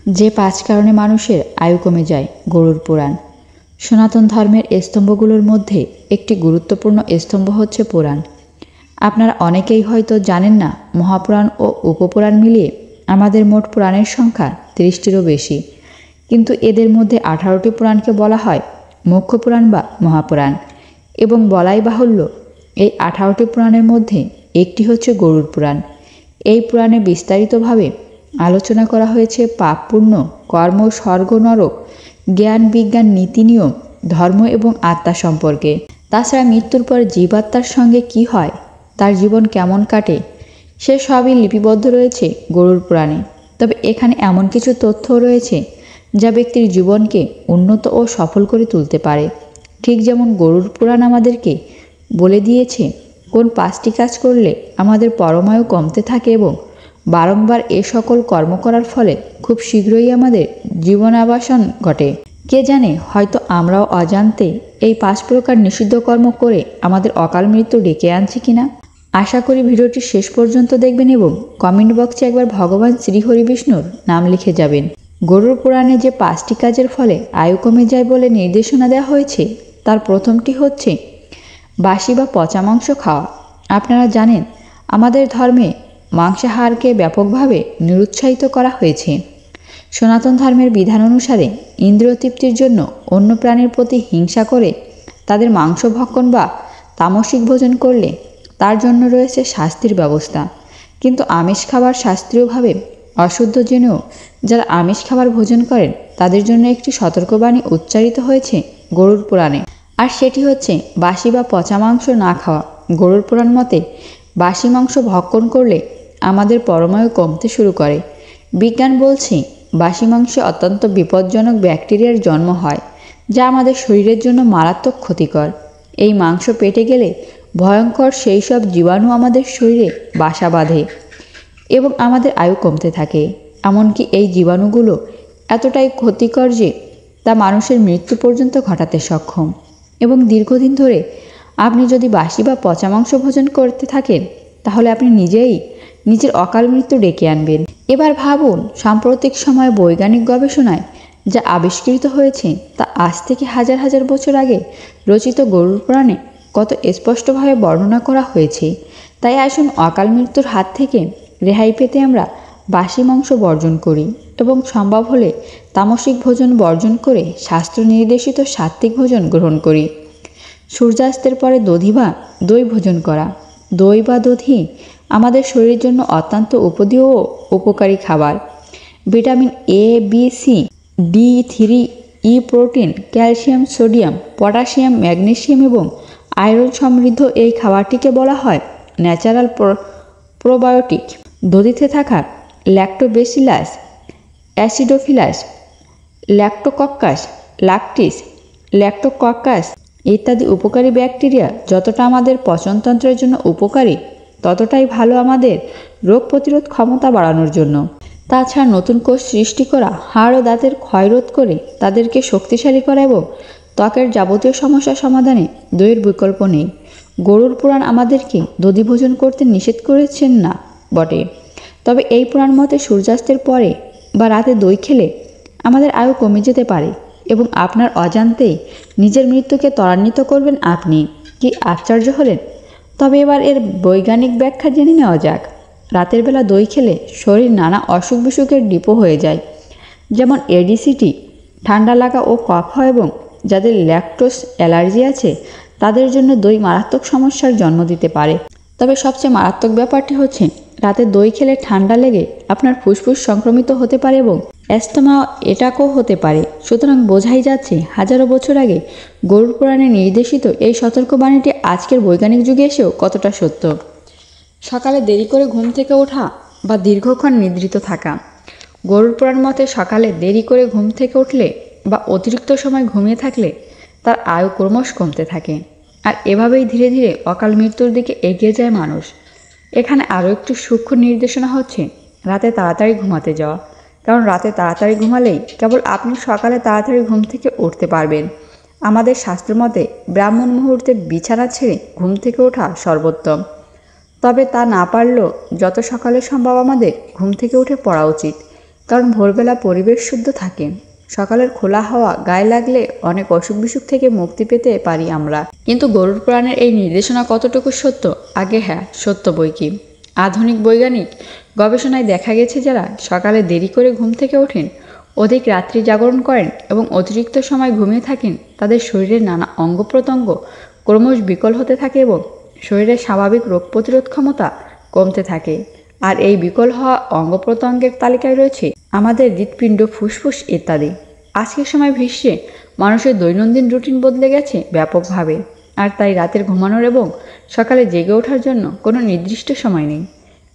যে 5 কারণে মানুষের আয়ু কমে যায়। গরুড় পুরাণ। সনাতন ধর্মের স্তম্ভগুলোর মধ্যে একটি গুরুত্বপূর্ণ স্তম্ভ হচ্ছে পুরাণ। আপনারা অনেকেই হয়তো জানেন না, মহাপুরাণ ও উপপুরাণ মিলিয়ে আমাদের মোট পুরাণের সংখ্যা 30টিরও বেশি। কিন্তু এদের মধ্যে 18টি পুরাণকে বলা হয় মুখ্য পুরাণ বা মহাপুরাণ, এবং বলাই বাহুল্য এই 18টি পুরাণের মধ্যে একটি হচ্ছে গরুড় পুরাণ। এই পুরাণে বিস্তারিতভাবে আলোচনা করা হয়েছে পাপ পুণ্য, কর্ম, স্বর্গ নরক, জ্ঞান বিজ্ঞান, নীতি নিয়ম, ধর্ম এবং আত্মা সম্পর্কে। তাছাড়া মৃত্যুর পর জীবাত্মার সঙ্গে কি হয়, তার জীবন কেমন কাটে, সে সবই লিপিবদ্ধ রয়েছে গরুড় পুরাণে। তবে এখানে এমন কিছু তথ্যও রয়েছে যা ব্যক্তির জীবনকে উন্নত ও সফল করে তুলতে পারে। ঠিক যেমন গরুড় পুরাণ আমাদেরকে বলে দিয়েছে কোন 5টি কাজ করলে আমাদের পরমায়ু কমতে থাকে এবং বারংবার এ সকল কর্ম করার ফলে খুব শীঘ্রই আমাদের জীবনাবসান ঘটে। কে জানে, হয়তো আমরাও অজান্তে এই 5 প্রকার নিষিদ্ধ কর্ম করে আমাদের অকাল মৃত্যু ডেকে আনছি কিনা। আশা করি ভিডিওটি শেষ পর্যন্ত দেখবেন এবং কমেন্ট বক্সে একবার ভগবান শ্রীহরি বিষ্ণুর নাম লিখে যাবেন। গরুড় পুরাণে যে 5টি কাজের ফলে আয়ু কমে যায় বলে নির্দেশনা দেওয়া হয়েছে, তার প্রথমটি হচ্ছে বাসি বা পচা মাংস খাওয়া। আপনারা জানেন, আমাদের ধর্মে মাংসাহারকে ব্যাপকভাবে নিরুৎসাহিত করা হয়েছে। সনাতন ধর্মের বিধান অনুসারে ইন্দ্রিয় তৃপ্তির জন্য অন্য প্রাণীর প্রতি হিংসা করে তাদের মাংস ভক্ষণ বা তামসিক ভোজন করলে তার জন্য রয়েছে শাস্তির ব্যবস্থা। কিন্তু আমিষ খাবার শাস্ত্রীয়ভাবে অশুদ্ধ জেনেও যারা আমিষ খাবার ভোজন করেন তাদের জন্য একটি সতর্কবাণী উচ্চারিত হয়েছে গরুড় পুরাণে, আর সেটি হচ্ছে বাসি বা পচা মাংস না খাওয়া। গরুড় পুরাণ মতে বাসি মাংস ভক্ষণ করলে আমাদের পরমায়ু কমতে শুরু করে। বিজ্ঞান বলছে বাসি মাংসে অত্যন্ত বিপজ্জনক ব্যাকটেরিয়ার জন্ম হয়, যা আমাদের শরীরের জন্য মারাত্মক ক্ষতিকর। এই মাংস পেটে গেলে ভয়ঙ্কর সেই সব জীবাণু আমাদের শরীরে বাসা বাঁধে এবং আমাদের আয়ু কমতে থাকে। এমনকি এই জীবাণুগুলো এতটাই ক্ষতিকর যে তা মানুষের মৃত্যু পর্যন্ত ঘটাতে সক্ষম। এবং দীর্ঘদিন ধরে আপনি যদি বাসি বা পচা মাংস ভোজন করতে থাকেন, তাহলে আপনি নিজেই নিজের অকাল মৃত্যু ডেকে আনবেন। এবার ভাবুন, সাম্প্রতিক সময়ে বৈজ্ঞানিক গবেষণায় যা আবিষ্কৃত হয়েছে তা আজ থেকে হাজার হাজার বছর আগে রচিত গরুড় পুরাণে কত স্পষ্টভাবে বর্ণনা করা হয়েছে। তাই আসুন অকাল মৃত্যুর হাত থেকে রেহাই পেতে আমরা বাসি মাংস বর্জন করি এবং সম্ভব হলে তামসিক ভোজন বর্জন করে শাস্ত্র নির্দেশিত সাত্ত্বিক ভোজন গ্রহণ করি। সূর্যাস্তের পরে দধি বা দই ভোজন করা। দই বা দধি আমাদের শরীরের জন্য অত্যন্ত উপদীয় ও উপকারী খাবার। Vitamin A, B, C, D3, E protein, calcium, sodium, potassium, magnesium এবং আয়রন সমৃদ্ধ এই খাবারটিকে বলা হয় ন্যাচারাল প্রোবায়োটিক। দধিতে থাকা ল্যাক্টোবেসিলাস, অ্যাসিডোফিলাস, ল্যাক্টোকক্কাস, লাকটিস, ল্যাক্টোকক্কাস ইত্যাদি উপকারী ব্যাকটেরিয়া যতটা আমাদের পচনতন্ত্রের জন্য উপকারী, ততটাই ভালো আমাদের রোগ প্রতিরোধ ক্ষমতা বাড়ানোর জন্য। তাছাড়া নতুন কোষ সৃষ্টি করা, হাড় ও দাঁতের ক্ষয়রোধ করে তাদেরকে শক্তিশালী করা এবং ত্বকের যাবতীয় সমস্যা সমাধানে দইয়ের বিকল্প নেই। গরুড় পুরাণ আমাদেরকে দধি ভোজন করতে নিষেধ করেছেন না বটে, তবে এই পুরাণ মতে সূর্যাস্তের পরে বা রাতে দই খেলে আমাদের আয়ু কমে যেতে পারে এবং আপনার অজান্তেই নিজের মৃত্যুকে ত্বরান্বিত করবেন আপনি। কি আশ্চর্য হলেন! তবে এবার এর বৈজ্ঞানিক ব্যাখ্যা জেনে নেওয়া যাক। রাতের বেলা দই খেলে শরীর নানা অসুখ বিসুখের ডিপো হয়ে যায়, যেমন এডিসিটি, ঠান্ডা লাগা ও কফ হয়, এবং যাদের ল্যাকটোজ অ্যালার্জি আছে তাদের জন্য দই মারাত্মক সমস্যার জন্ম দিতে পারে। তবে সবচেয়ে মারাত্মক ব্যাপারটি হচ্ছে রাতে দই খেলে ঠান্ডা লেগে আপনার ফুসফুস সংক্রমিত হতে পারে এবং অ্যাস্তমা এটাকও হতে পারে। সুতরাং বোঝাই যাচ্ছে হাজারো বছর আগে গরুড় পুরাণে নির্দেশিত এই সতর্কবাণীটি আজকের বৈজ্ঞানিক যুগে এসেও কতটা সত্য। সকালে দেরি করে ঘুম থেকে ওঠা বা দীর্ঘক্ষণ নিদ্রিত থাকা। গরুড় পুরাণ মতে সকালে দেরি করে ঘুম থেকে উঠলে বা অতিরিক্ত সময় ঘুমিয়ে থাকলে তার আয়ু ক্রমশ কমতে থাকে, আর এভাবেই ধীরে ধীরে অকাল মৃত্যুর দিকে এগিয়ে যায় মানুষ। এখানে আরও একটি সূক্ষ্ম নির্দেশনা হচ্ছে রাতে তাড়াতাড়ি ঘুমাতে যাওয়া, কারণ রাতে তাড়াতাড়ি ঘুমালেই কেবল আপনি সকালে তাড়াতাড়ি ঘুম থেকে উঠতে পারবেন। আমাদের শাস্ত্র মতে ব্রাহ্মণ মুহূর্তে বিছানা ছেড়ে ঘুম থেকে ওঠা সর্বোত্তম। তবে তা না পারলেও যত সকালে সম্ভব আমাদের ঘুম থেকে উঠে পড়া উচিত, কারণ ভোরবেলা পরিবেশ শুদ্ধ থাকে। সকালের খোলা হাওয়া গায়ে লাগলে অনেক অসুখ বিসুখ থেকে মুক্তি পেতে পারি আমরা। কিন্তু গরুর পুরাণের এই নির্দেশনা কতটুকু সত্য? আগে হ্যাঁ, সত্য বৈকি। আধুনিক বৈজ্ঞানিক গবেষণায় দেখা গেছে যারা সকালে দেরি করে ঘুম থেকে ওঠেন, অধিক রাত্রি জাগরণ করেন এবং অতিরিক্ত সময় ঘুমিয়ে থাকেন, তাদের শরীরের নানা অঙ্গ প্রত্যঙ্গ ক্রমশ বিকল হতে থাকে এবং শরীরের স্বাভাবিক রোগ প্রতিরোধ ক্ষমতা কমতে থাকে। আর এই বিকল হওয়া অঙ্গ প্রত্যঙ্গের তালিকায় রয়েছে আমাদের হৃৎপিণ্ড, ফুসফুস ইত্যাদি। আজকের সময় বিশ্বে মানুষের দৈনন্দিন রুটিন বদলে গেছে ব্যাপকভাবে, আর তাই রাতের ঘুমানোর এবং সকালে জেগে ওঠার জন্য কোনো নির্দিষ্ট সময় নেই।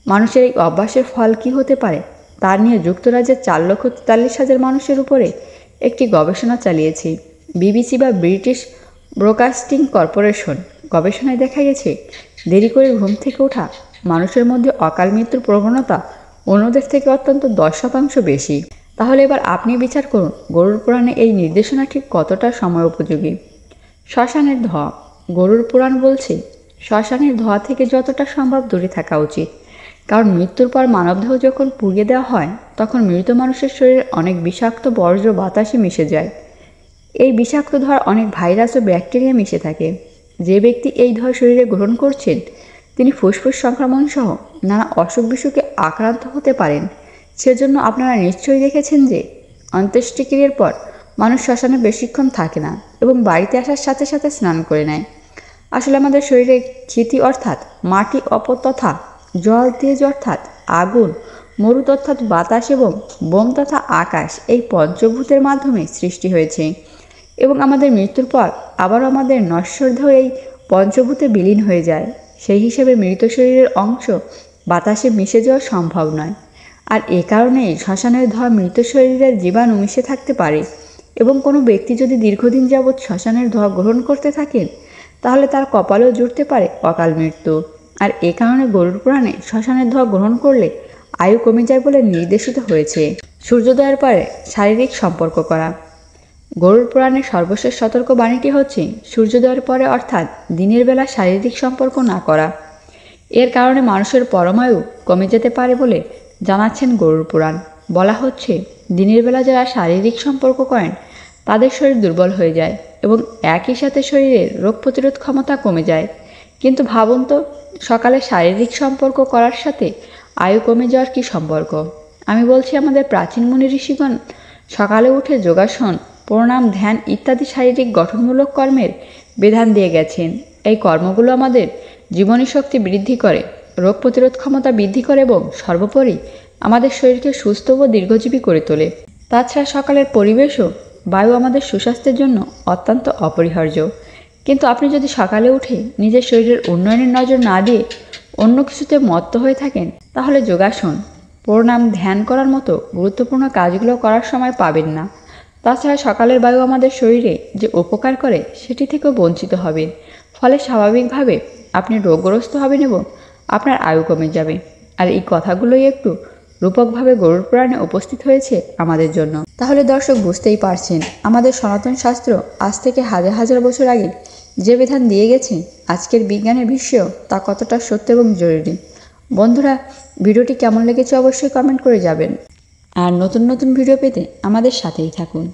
মানুষের এই অভ্যাসের ফল কী হতে পারে তা নিয়ে যুক্তরাজ্যের 4,43,000 মানুষের উপরে একটি গবেষণা চালিয়েছে বিবিসি বা ব্রিটিশ ব্রডকাস্টিং কর্পোরেশন। গবেষণায় দেখা গেছে দেরি করে ঘুম থেকে ওঠা মানুষের মধ্যে অকাল মৃত্যুর প্রবণতা অন্যদের থেকে অত্যন্ত 10% বেশি। তাহলে এবার আপনি বিচার করুন গরুর পুরাণে এই নির্দেশনা ঠিক কতটা সময় উপযোগী। শ্মশানের ধোঁয়া। গরুর পুরাণ বলছে শ্মশানের ধোঁয়া থেকে যতটা সম্ভব দূরে থাকা উচিত, কারণ মৃত্যুর পর মানবদেহ যখন পুড়িয়ে দেওয়া হয় তখন মৃত মানুষের শরীরে অনেক বিষাক্ত বর্জ্য বাতাসে মিশে যায়। এই বিষাক্ত ধোঁয়ার অনেক ভাইরাস ও ব্যাকটেরিয়া মিশে থাকে। যে ব্যক্তি এই ধোঁয়া শরীরে গ্রহণ করছেন তিনি ফুসফুস সংক্রমণ সহ নানা অসুখ বিসুখে আক্রান্ত হতে পারেন। সেজন্য আপনারা নিশ্চয়ই দেখেছেন যে অন্ত্যেষ্টিক্রিয়ার পর মানুষ শ্মশানে বেশিক্ষণ থাকে না এবং বাড়িতে আসার সাথে সাথে স্নান করে নেয়। আসলে আমাদের শরীরে ক্ষিতি অর্থাৎ মাটি, অপর তথা জল, তেজ অর্থাৎ আগুন, মরুত অর্থাৎ বাতাস এবং বোম তথা আকাশ, এই পঞ্চভূতের মাধ্যমে সৃষ্টি হয়েছে এবং আমাদের মৃত্যুর পর আবারও আমাদের নশ্বর দেহ এই পঞ্চভূতে বিলীন হয়ে যায়। সেই হিসেবে মৃত শরীরের অংশ বাতাসে মিশে যাওয়া সম্ভব নয়। আর এ কারণেই শ্মশানের ধোঁয়া মৃত শরীরের জীবাণু মিশে থাকতে পারে এবং কোনো ব্যক্তি যদি দীর্ঘদিন যাবৎ শ্মশানের ধোঁয়া গ্রহণ করতে থাকেন তাহলে তার কপালেও জুটতে পারে অকাল মৃত্যু। আর এ কারণে গরুর পুরাণে শ্মশানের ধোঁয়া গ্রহণ করলে আয়ু কমে যায় বলে নির্দেশিত হয়েছে। সূর্যোদয়ের পরে শারীরিক সম্পর্ক করা। গরুর পুরাণের সর্বশেষ সতর্ক বাণীটি হচ্ছে সূর্যোদয়ের পরে অর্থাৎ দিনের বেলা শারীরিক সম্পর্ক না করা। এর কারণে মানুষের পরমায়ু কমে যেতে পারে বলে জানাচ্ছেন গরুর পুরাণ। বলা হচ্ছে দিনের বেলা যারা শারীরিক সম্পর্ক করেন তাদের শরীর দুর্বল হয়ে যায় এবং একই সাথে শরীরের রোগ প্রতিরোধ ক্ষমতা কমে যায়। কিন্তু ভাবুন তো, সকালে শারীরিক সম্পর্ক করার সাথে আয়ু কমে যাওয়ার কী সম্পর্ক? আমি বলছি আমাদের প্রাচীন মুনি ঋষিগণ সকালে উঠে যোগাসন, প্রণাম, ধ্যান ইত্যাদি শারীরিক গঠনমূলক কর্মের বিধান দিয়ে গেছেন। এই কর্মগুলো আমাদের জীবনী শক্তি বৃদ্ধি করে, রোগ প্রতিরোধ ক্ষমতা বৃদ্ধি করে এবং সর্বোপরি আমাদের শরীরকে সুস্থ ও দীর্ঘজীবী করে তোলে। তাছাড়া সকালের পরিবেশ ও বায়ু আমাদের সুস্বাস্থ্যের জন্য অত্যন্ত অপরিহার্য। কিন্তু আপনি যদি সকালে উঠে নিজের শরীরের উন্নয়নের নজর না দিয়ে অন্য কিছুতে মত্ত হয়ে থাকেন তাহলে যোগাসন, প্রণাম, ধ্যান করার মতো গুরুত্বপূর্ণ কাজগুলো করার সময় পাবেন না। তাছাড়া সকালের বায়ু আমাদের শরীরে যে উপকার করে সেটি থেকেও বঞ্চিত হবেন। ফলে স্বাভাবিকভাবে আপনি রোগগ্রস্ত হবেন এবং আপনার আয়ু কমে যাবে। আর এই কথাগুলোই একটু রূপকভাবে গরুর পুরাণে উপস্থিত হয়েছে আমাদের জন্য। তাহলে দর্শক বুঝতেই পারছেন আমাদের সনাতন শাস্ত্র আজ থেকে হাজার হাজার বছর আগে যে বিধান দিয়ে গেছে আজকের বিজ্ঞানের বিশ্বেও তা কতটা সত্য এবং জরুরি। বন্ধুরা, ভিডিওটি কেমন লেগেছে অবশ্যই কমেন্ট করে যাবেন। আর নতুন নতুন ভিডিও পেতে আমাদের সাথেই থাকুন।